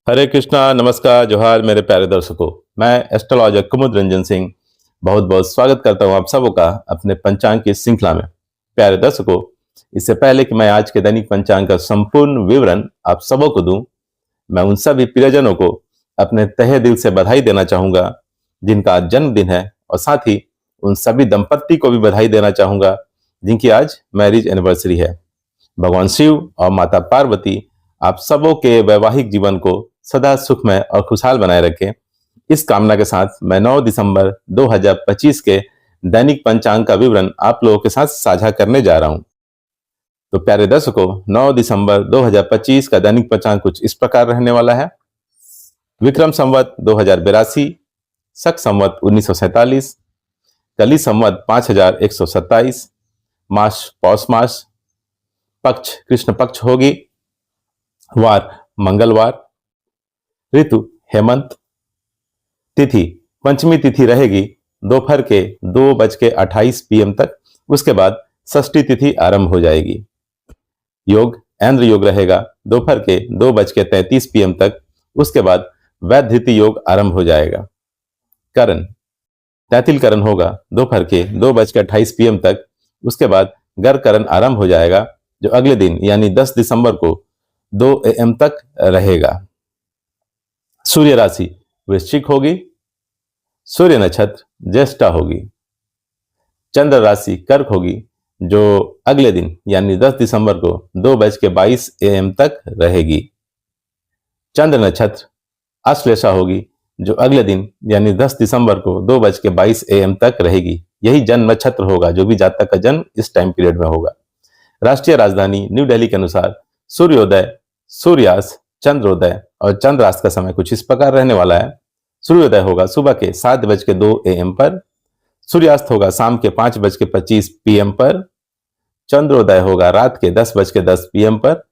हरे कृष्णा, नमस्कार, जोहार मेरे प्यारे दर्शकों। मैं एस्ट्रोलॉजर कुमुद रंजन सिंह बहुत बहुत स्वागत करता हूं आप सबों का अपने पंचांग की श्रृंखला में। प्यारे दर्शकों, इससे पहले कि मैं आज के दैनिक पंचांग का संपूर्ण विवरण आप सबों को दूं, मैं उन सभी प्रियजनों को अपने तहे दिल से बधाई देना चाहूंगा जिनका आज जन्मदिन है, और साथ ही उन सभी दंपत्ति को भी बधाई देना चाहूंगा जिनकी आज मैरिज एनिवर्सरी है। भगवान शिव और माता पार्वती आप सबों के वैवाहिक जीवन को सदा सुखमय और खुशहाल बनाए रखें। इस कामना के साथ मैं 9 दिसंबर 2025 के दैनिक पंचांग का विवरण आप लोगों के साथ साझा करने जा रहा हूं। तो प्यारे दर्शकों, 9 दिसंबर 2025 का दैनिक पंचांग कुछ इस प्रकार रहने वाला है। विक्रम संवत 2082, शक संवत 1947, कली संवत 5127, मास पौष मास, पक्ष कृष्ण पक्ष होगी, वार मंगलवार, ऋतु हेमंत, तिथि पंचमी तिथि रहेगी दोपहर के 2:28 PM तक। उसके बाद षष्ठी तिथि आरंभ हो जाएगी। योग ऐन्द्र योग रहेगा दोपहर के 2:33 PM तक। उसके बाद वैधृति योग आरंभ हो जाएगा। करण तैतिल करण होगा दोपहर के 2:28 PM तक। उसके बाद गर करण आरंभ हो जाएगा, जो अगले दिन यानी 10 दिसंबर को 2 AM तक रहेगा। सूर्य राशि वृश्चिक होगी, सूर्य नक्षत्र ज्येष्ठा होगी। चंद्र राशि कर्क होगी, जो अगले दिन यानी 10 दिसंबर को 2:22 AM तक रहेगी। चंद्र नक्षत्र आश्लेषा होगी, जो अगले दिन यानी 10 दिसंबर को 2:22 AM तक रहेगी। यही जन्म नक्षत्र होगा जो भी जातक का जन्म इस टाइम पीरियड में होगा। राष्ट्रीय राजधानी न्यू दिल्ली के अनुसार सूर्योदय, सूर्यास्त, चंद्रोदय और चंद्रास्त का समय कुछ इस प्रकार रहने वाला है। सूर्योदय होगा सुबह के 7:02 AM पर, सूर्यास्त होगा शाम के 5:25 PM पर, चंद्रोदय होगा रात के 10:10 PM पर,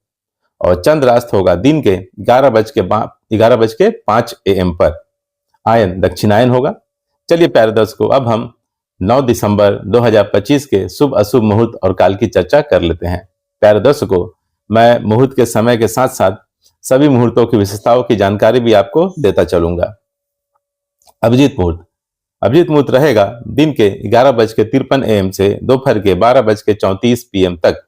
और चंद्रास्त होगा दिन के 11:05 AM पर। आयन दक्षिणायन होगा। चलिए प्यारे दर्शकों, अब हम 9 दिसंबर 2025 के शुभ अशुभ मुहूर्त और काल की चर्चा कर लेते हैं। प्यारे दर्शकों, मैं मुहूर्त के समय के साथ साथ सभी मुहूर्तों की विशेषताओं की जानकारी भी आपको देता चलूंगा। अभिजीत मुहूर्त रहेगा दिन के 11:53 AM से दोपहर के 12:34 PM तक।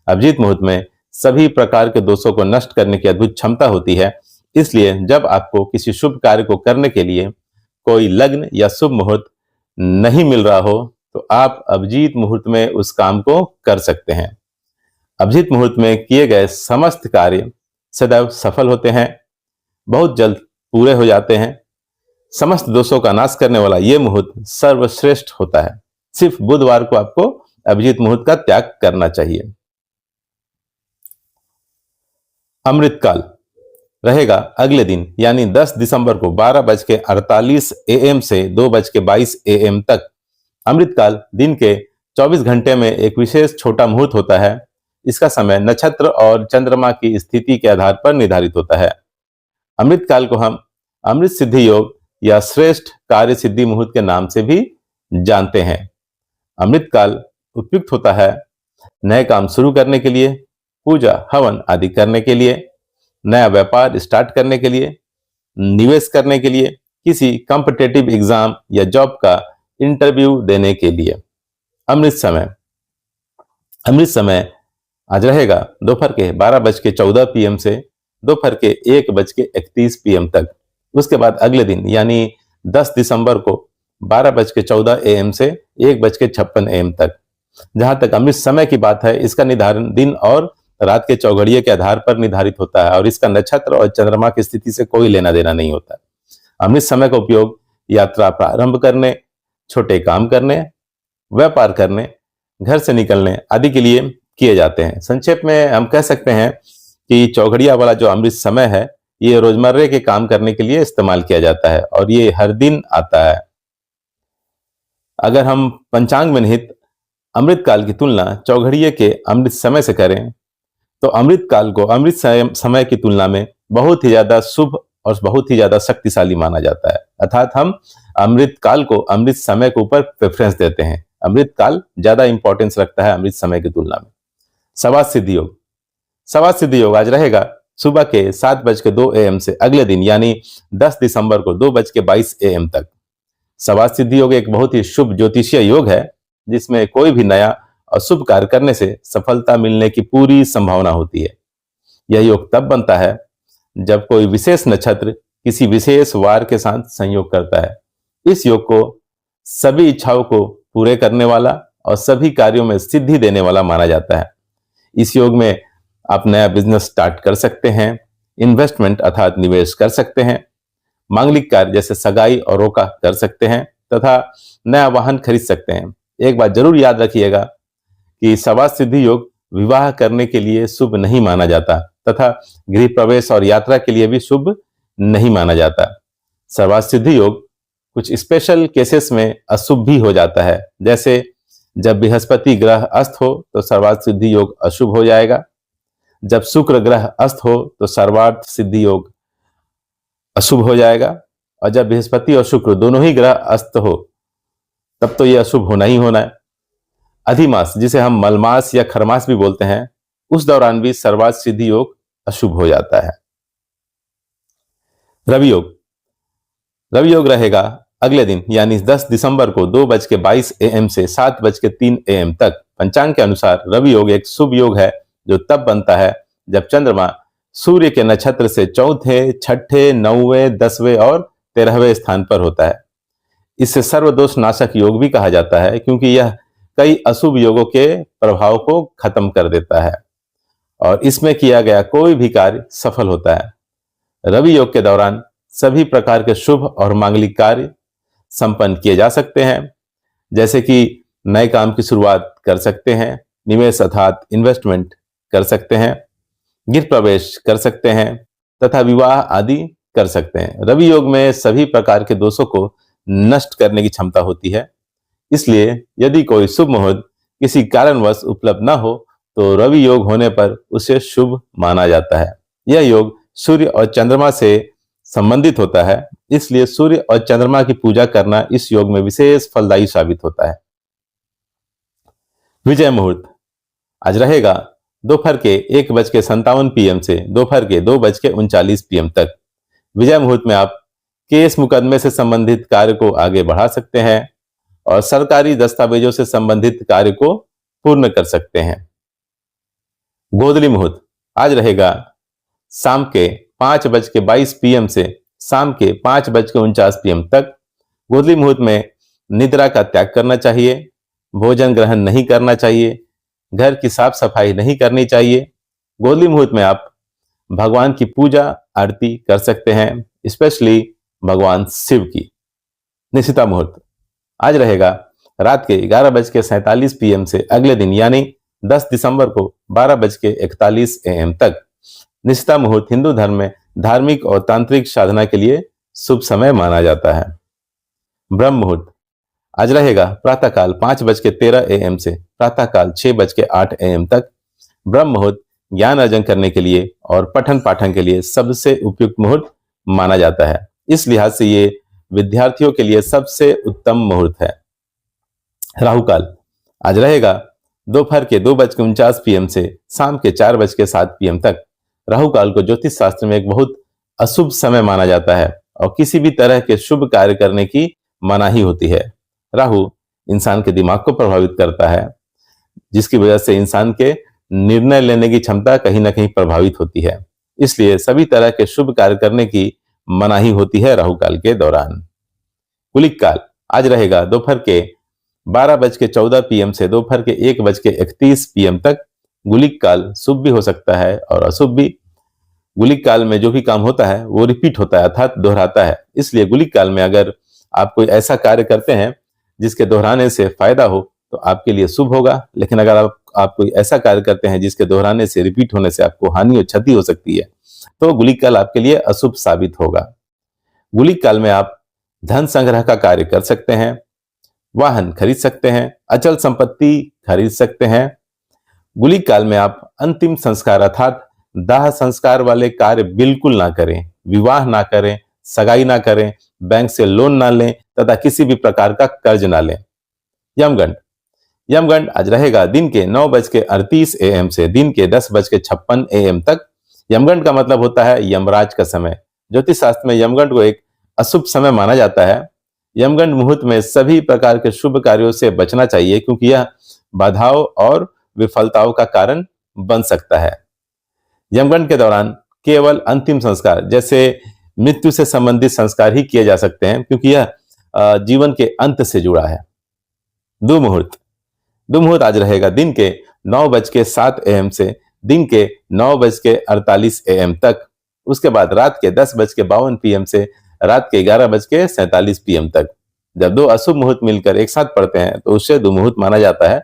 अभिजीत मुहूर्त में सभी प्रकार के दोषों को नष्ट करने की अद्भुत क्षमता होती है। इसलिए जब आपको किसी शुभ कार्य को करने के लिए कोई लग्न या शुभ मुहूर्त नहीं मिल रहा हो, तो आप अभिजीत मुहूर्त में उस काम को कर सकते हैं। अभिजीत मुहूर्त में किए गए समस्त कार्य सदैव सफल होते हैं, बहुत जल्द पूरे हो जाते हैं। समस्त दोषों का नाश करने वाला यह मुहूर्त सर्वश्रेष्ठ होता है। सिर्फ बुधवार को आपको अभिजीत मुहूर्त का त्याग करना चाहिए। अमृतकाल रहेगा अगले दिन यानी 10 दिसंबर को 12:48 AM से 2:22 AM तक। अमृतकाल दिन के 24 घंटे में एक विशेष छोटा मुहूर्त होता है। इसका समय नक्षत्र और चंद्रमा की स्थिति के आधार पर निर्धारित होता है। अमृतकाल को हम अमृत सिद्धि योग या श्रेष्ठ कार्य सिद्धि मुहूर्त के नाम से भी जानते हैं। अमृतकाल उपयुक्त होता है नए काम शुरू करने के लिए, पूजा हवन आदि करने के लिए, नया व्यापार स्टार्ट करने के लिए, निवेश करने के लिए, किसी कॉम्पिटिटिव एग्जाम या जॉब का इंटरव्यू देने के लिए। अमृत समय आज रहेगा दोपहर के 12:14 PM से दोपहर के 1:31 PM तक। उसके बाद अगले दिन यानी 10 दिसंबर को 12:14 AM से 1:56 AM तक। जहां तक अमृत समय की बात है, इसका निर्धारण दिन और रात के चौघड़िए के आधार पर निर्धारित होता है और इसका नक्षत्र और चंद्रमा की स्थिति से कोई लेना देना नहीं होता। अमृत समय का उपयोग यात्रा प्रारंभ करने, छोटे काम करने, व्यापार करने, घर से निकलने आदि के लिए किए जाते हैं। संक्षेप में हम कह सकते हैं कि चौघड़िया वाला जो अमृत समय है, ये रोजमर्रे के काम करने के लिए इस्तेमाल किया जाता है और ये हर दिन आता है। अगर हम पंचांग में निहित अमृत काल की तुलना चौघड़िए के अमृत समय से करें, तो अमृत काल को अमृत समय की तुलना में बहुत ही ज्यादा शुभ और बहुत ही ज्यादा शक्तिशाली माना जाता है। अर्थात हम अमृत काल को अमृत समय के ऊपर प्रेफरेंस देते हैं। अमृत काल ज्यादा इंपॉर्टेंस रखता है अमृत समय की तुलना में। सवाद सिद्धि योग आज रहेगा सुबह के 7:02 AM से अगले दिन यानी 10 दिसंबर को 2:22 AM तक। सवाज सिद्धि योग एक बहुत ही शुभ ज्योतिषीय योग है जिसमें कोई भी नया और शुभ कार्य करने से सफलता मिलने की पूरी संभावना होती है। यह योग तब बनता है जब कोई विशेष नक्षत्र किसी विशेष वार के साथ संयोग करता है। इस योग को सभी इच्छाओं को पूरे करने वाला और सभी कार्यों में सिद्धि देने वाला माना जाता है। इस योग में आप नया बिजनेस स्टार्ट कर सकते हैं, इन्वेस्टमेंट अर्थात निवेश कर सकते हैं, मांगलिक कार्य जैसे सगाई और रोका कर सकते हैं तथा नया वाहन खरीद सकते हैं। एक बात जरूर याद रखिएगा कि सवाज सिद्धि योग विवाह करने के लिए शुभ नहीं माना जाता तथा गृह प्रवेश और यात्रा के लिए भी शुभ नहीं माना जाता। सवाज सिद्धि योग कुछ स्पेशल केसेस में अशुभ भी हो जाता है, जैसे जब बृहस्पति ग्रह अस्त हो तो सर्वार्थ सिद्धि योग अशुभ हो जाएगा, जब शुक्र ग्रह अस्त हो तो सर्वार्थ सिद्धि योग अशुभ हो जाएगा, और जब बृहस्पति और शुक्र दोनों ही ग्रह अस्त हो तब तो यह अशुभ होना ही होना है। अधिमास जिसे हम मलमास या खरमास भी बोलते हैं, उस दौरान भी सर्वार्थ सिद्धि योग अशुभ हो जाता है। रवि योग, रवि योग रहेगा अगले दिन यानी 10 दिसंबर को 2:22 AM से 7:03 AM तक। पंचांग के अनुसार रवि योग एक शुभ योग है जो तब बनता है जब चंद्रमा सूर्य के नक्षत्र से चौथे, छठे, 9वें, 10वें और 13वें स्थान पर होता है। इसे सर्वदोष नाशक योग भी कहा जाता है क्योंकि यह कई अशुभ योगों के प्रभाव को खत्म कर देता है और इसमें किया गया कोई भी कार्य सफल होता है। रवि योग के दौरान सभी प्रकार के शुभ और मांगलिक कार्य संपन्न किए जा सकते हैं, जैसे कि नए काम की शुरुआत कर सकते हैं, निवेश अर्थात इन्वेस्टमेंट कर सकते हैं, गृह प्रवेश कर सकते हैं तथा विवाह आदि कर सकते हैं। रवि योग में सभी प्रकार के दोषों को नष्ट करने की क्षमता होती है, इसलिए यदि कोई शुभ मुहूर्त किसी कारणवश उपलब्ध न हो तो रवि योग होने पर उसे शुभ माना जाता है। यह योग सूर्य और चंद्रमा से संबंधित होता है, इसलिए सूर्य और चंद्रमा की पूजा करना इस योग में विशेष फलदायी साबित होता है। विजय मुहूर्त आज रहेगा दोपहर के 1:57 PM से दोपहर के 2:39 PM तक। विजय मुहूर्त में आप केस मुकदमे से संबंधित कार्य को आगे बढ़ा सकते हैं और सरकारी दस्तावेजों से संबंधित कार्य को पूर्ण कर सकते हैं। गोधूली मुहूर्त आज रहेगा शाम के 5:22 PM से शाम के 5:49 PM तक। गोधूली मुहूर्त में निद्रा का त्याग करना चाहिए, भोजन ग्रहण नहीं करना चाहिए, घर की साफ सफाई नहीं करनी चाहिए। गोधूली मुहूर्त में आप भगवान की पूजा आरती कर सकते हैं, स्पेशली भगवान शिव की। निशिता मुहूर्त आज रहेगा रात के 11:47 PM से अगले दिन यानी 10 दिसंबर को 12:41 AM तक। निशिता मुहूर्त हिंदू धर्म में धार्मिक और तांत्रिक साधना के लिए शुभ समय माना जाता है। ब्रह्म मुहूर्त आज रहेगा प्रातःकाल 5:13 AM से प्रातःकाल 6:08 AM तक। ब्रह्म मुहूर्त ज्ञान अर्जन करने के लिए और पठन पाठन के लिए सबसे उपयुक्त मुहूर्त माना जाता है। इस लिहाज से ये विद्यार्थियों के लिए सबसे उत्तम मुहूर्त है। राहुकाल आज रहेगा दोपहर के 2:49 PM से शाम के 4:07 PM तक। राहुकाल को ज्योतिष शास्त्र में एक बहुत अशुभ समय माना जाता है और किसी भी तरह के शुभ कार्य करने की मनाही होती है। राहु इंसान के दिमाग को प्रभावित करता है, जिसकी वजह से इंसान के निर्णय लेने की क्षमता कहीं ना कहीं प्रभावित होती है, इसलिए सभी तरह के शुभ कार्य करने की मनाही होती है राहु काल के दौरान। कुलिक काल आज रहेगा दोपहर के 12:14 PM से दोपहर के 1:31 PM तक। गुलिक काल शुभ भी हो सकता है और अशुभ भी। गुलिक काल में जो भी काम होता है वो रिपीट होता है अर्थात दोहराता है, इसलिए गुलिक काल में अगर आप कोई ऐसा कार्य करते हैं जिसके दोहराने से फायदा हो तो आपके लिए शुभ होगा, लेकिन अगर आप कोई ऐसा कार्य करते हैं जिसके दोहराने से, रिपीट होने से आपको हानि और क्षति हो सकती है तो गुलिक काल आपके लिए अशुभ साबित होगा। गुलिक काल में आप धन संग्रह का कार्य कर सकते हैं, वाहन खरीद सकते हैं, अचल संपत्ति खरीद सकते हैं। गुलिक काल में आप अंतिम संस्कार अर्थात दाह संस्कार वाले कार्य बिल्कुल ना करें, विवाह ना करें, सगाई ना करें, बैंक से लोन ना लें तथा किसी भी प्रकार का कर्ज ना लें। यमगंड यमगंड आज रहेगा दिन के 9:38 AM से दिन के 10:56 AM तक। यमगंड का मतलब होता है यमराज का समय। ज्योतिष शास्त्र में यमगंड को एक अशुभ समय माना जाता है। यमगंड मुहूर्त में सभी प्रकार के शुभ कार्यों से बचना चाहिए, क्योंकि यह बाधाओं और विफलताओं का कारण बन सकता है। यमगंड के दौरान केवल अंतिम संस्कार जैसे मृत्यु से संबंधित संस्कार ही किए जा सकते हैं, क्योंकि यह जीवन के अंत से जुड़ा है। दुमुहूर्त दुमुहूर्त आज रहेगा दिन के 9:07 AM से दिन के 9:48 AM तक। उसके बाद रात के 10:52 PM से रात के 11:47 PM तक। जब दो अशुभ मुहूर्त मिलकर एक साथ पड़ते हैं तो उसे दुमुहूर्त माना जाता है।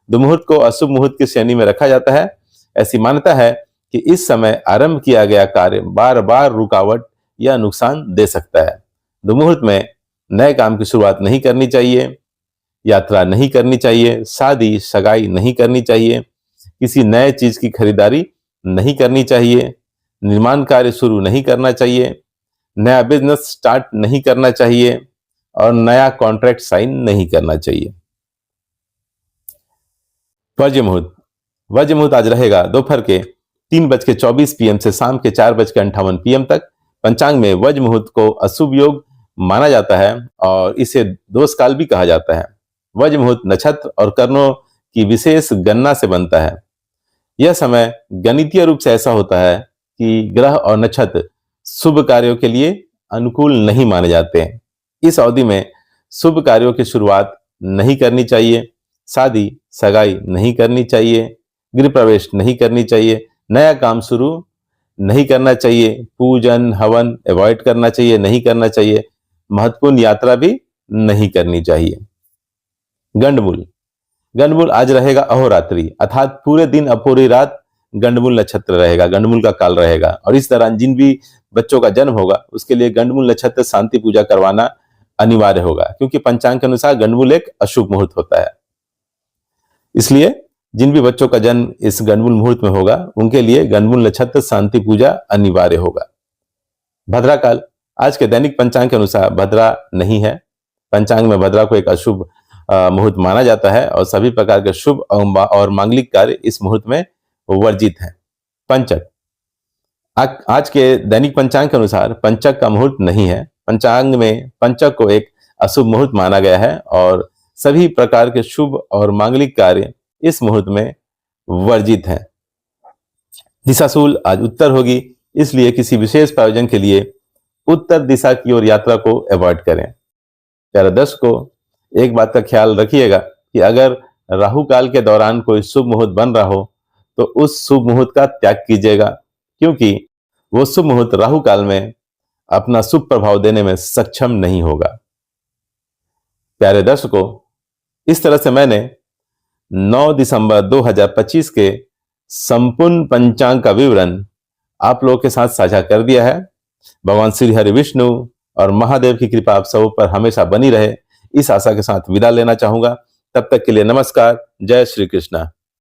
दुमुहूर्त को अशुभ मुहूर्त की श्रेणी में रखा जाता है। ऐसी मान्यता है कि इस समय आरंभ किया गया कार्य बार बार रुकावट या नुकसान दे सकता है। दुमुहूर्त में नए काम की शुरुआत नहीं करनी चाहिए, यात्रा नहीं करनी चाहिए, शादी सगाई नहीं करनी चाहिए, किसी नए चीज की खरीदारी नहीं करनी चाहिए, निर्माण कार्य शुरू नहीं करना चाहिए, नया बिजनेस स्टार्ट नहीं करना चाहिए और नया कॉन्ट्रैक्ट साइन नहीं करना चाहिए। वज्र मुहूर्त वज्र मुहूर्त आज रहेगा दोपहर के 3:24 PM से शाम के 4:58 PM तक। पंचांग में वज्र मुहूर्त को अशुभ योग माना जाता है और इसे दोष काल भी कहा जाता है। वज्र मुहूर्त नक्षत्र और कर्णों की विशेष गणना से बनता है। यह समय गणितीय रूप से ऐसा होता है कि ग्रह और नक्षत्र शुभ कार्यों के लिए अनुकूल नहीं माने जाते हैं। इस अवधि में शुभ कार्यों की शुरुआत नहीं करनी चाहिए, शादी सगाई नहीं करनी चाहिए, गृह प्रवेश नहीं करनी चाहिए, नया काम शुरू नहीं करना चाहिए, पूजन हवन अवॉइड करना चाहिए, नहीं करना चाहिए, महत्वपूर्ण यात्रा भी नहीं करनी चाहिए। गंडमूल गंडमूल आज रहेगा अहोरात्रि, अर्थात पूरे दिन और पूरी रात गंडमूल नक्षत्र रहेगा, गंडमूल का काल रहेगा। और इस दौरान जिन भी बच्चों का जन्म होगा उसके लिए गंडमूल नक्षत्र शांति पूजा करवाना अनिवार्य होगा, क्योंकि पंचांग के अनुसार गंडमूल एक अशुभ मुहूर्त होता है। इसलिए जिन भी बच्चों का जन्म इस गंडमूल मुहूर्त में होगा उनके लिए गंडमूल नक्षत्र शांति पूजा अनिवार्य होगा। भद्रा काल आज के दैनिक पंचांग के अनुसार भद्रा नहीं है। पंचांग में भद्रा को एक अशुभ मुहूर्त माना जाता है और सभी प्रकार के शुभ और मांगलिक कार्य इस मुहूर्त में वर्जित हैं। पंचक आज के दैनिक पंचांग के अनुसार पंचक का मुहूर्त नहीं है। पंचांग में पंचक को एक अशुभ मुहूर्त माना गया है और सभी प्रकार के शुभ और मांगलिक कार्य इस मुहूर्त में वर्जित हैं। दिशाशूल आज उत्तर होगी, इसलिए किसी विशेष प्रयोजन के लिए उत्तर दिशा की ओर यात्रा को अवॉइड करें। प्यारे दर्शकों, एक बात का ख्याल रखिएगा कि अगर राहु काल के दौरान कोई शुभ मुहूर्त बन रहा हो तो उस शुभ मुहूर्त का त्याग कीजिएगा, क्योंकि वो शुभ मुहूर्त राहु काल में अपना शुभ प्रभाव देने में सक्षम नहीं होगा। प्यारे दर्शकों, इस तरह से मैंने 9 दिसंबर 2025 के संपूर्ण पंचांग का विवरण आप लोगों के साथ साझा कर दिया है। भगवान श्री हरि विष्णु और महादेव की कृपा आप सब पर हमेशा बनी रहे, इस आशा के साथ विदा लेना चाहूंगा। तब तक के लिए नमस्कार। जय श्री कृष्णा।